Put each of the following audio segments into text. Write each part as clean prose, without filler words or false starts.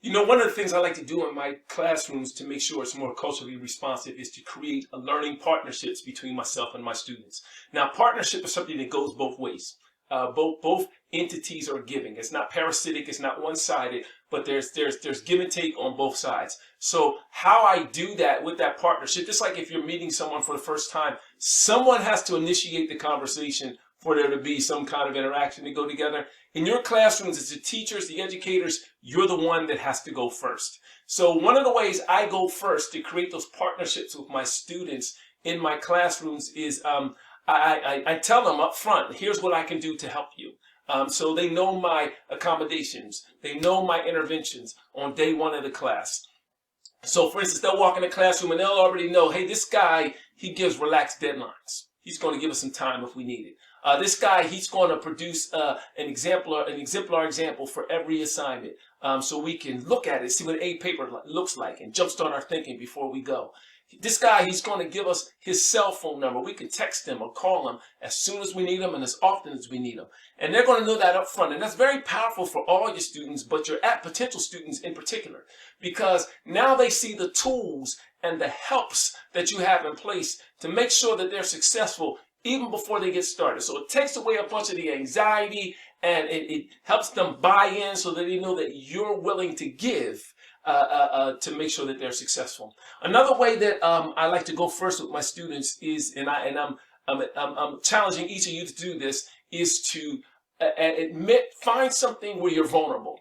You know, one of the things I like to do in my classrooms to make sure it's more culturally responsive is to create a learning partnerships between myself and my students. Now, partnership is something that goes both ways. Both entities are giving. It's not parasitic. It's not one-sided. But there's give and take on both sides. So how I do that with that partnership, just like if you're meeting someone for the first time, someone has to initiate the conversation for there to be some kind of interaction to go together. In your classrooms, as the teachers, the educators, you're the one that has to go first. So one of the ways I go first to create those partnerships with my students in my classrooms is I tell them up front, here's what I can do to help you. So they know my accommodations. They know my interventions on day one of the class. So for instance, they'll walk in the classroom and they'll already know, hey, this guy, he gives relaxed deadlines. He's going to give us some time if we need it. This guy, he's going to produce an exemplar example for every assignment, so we can look at it, see what A paper looks like, and jumpstart our thinking before we go. This guy, he's going to give us his cell phone number. We can text him or call him as soon as we need him and as often as we need him. And they're going to know that up front. And that's very powerful for all your students, but your potential students in particular, because now they see the tools and the helps that you have in place to make sure that they're successful even before they get started. So it takes away a bunch of the anxiety, and it helps them buy in so that they know that you're willing to give to make sure that they're successful. Another way that I like to go first with my students is, and I'm challenging each of you to do this, is to find something where you're vulnerable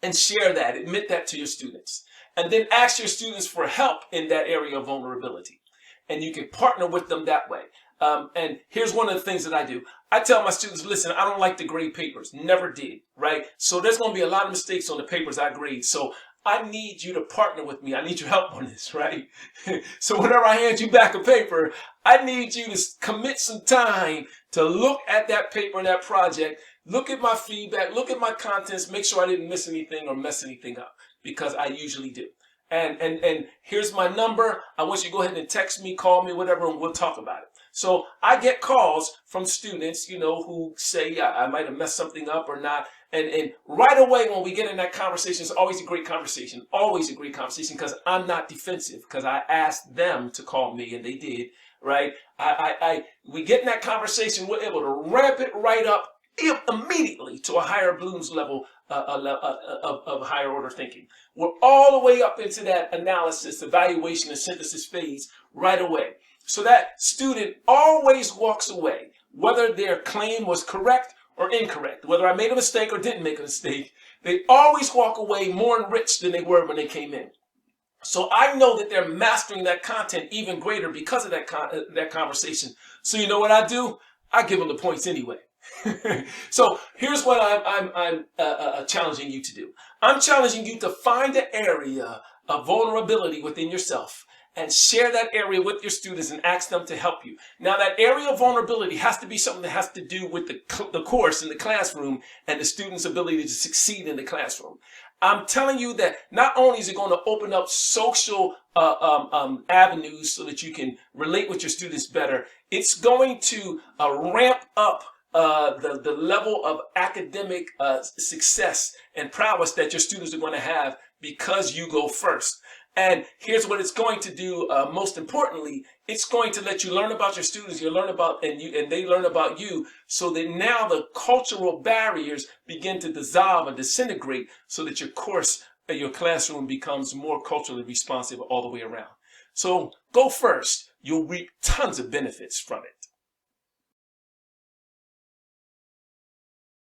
and share that. Admit that to your students. And then ask your students for help in that area of vulnerability. And you can partner with them that way. And here's one of the things that I do. I tell my students, listen, I don't like to grade papers. Never did, right? So there's going to be a lot of mistakes on the papers I grade. So I need you to partner with me. I need your help on this, right? So whenever I hand you back a paper, I need you to commit some time to look at that paper and that project, look at my feedback, look at my contents, make sure I didn't miss anything or mess anything up, because I usually do. And here's my number. I want you to go ahead and text me, call me, whatever, and we'll talk about it. So I get calls from students, who say, yeah, I might have messed something up or not. And right away when we get in that conversation, it's always a great conversation, because I'm not defensive, because I asked them to call me and they did, right? We get in that conversation, we're able to ramp it right up immediately to a higher Bloom's level of higher order thinking. We're all the way up into that analysis, evaluation, and synthesis phase right away. So that student always walks away, whether their claim was correct or incorrect, whether I made a mistake or didn't make a mistake, they always walk away more enriched than they were when they came in. So I know that they're mastering that content even greater because of that conversation. So you know what I do? I give them the points anyway. So here's what I'm challenging you to do. I'm challenging you to find an area of vulnerability within yourself and share that area with your students and ask them to help you. Now, that area of vulnerability has to be something that has to do with the course in the classroom and the student's ability to succeed in the classroom. I'm telling you that not only is it going to open up social avenues so that you can relate with your students better, it's going to ramp up the level of academic success and prowess that your students are going to have because you go first. And here's what it's going to do. Most importantly, it's going to let you learn about your students. You learn about and they learn about you, so that now the cultural barriers begin to dissolve and disintegrate, so that your course, your classroom becomes more culturally responsive all the way around. So go first. You'll reap tons of benefits from it.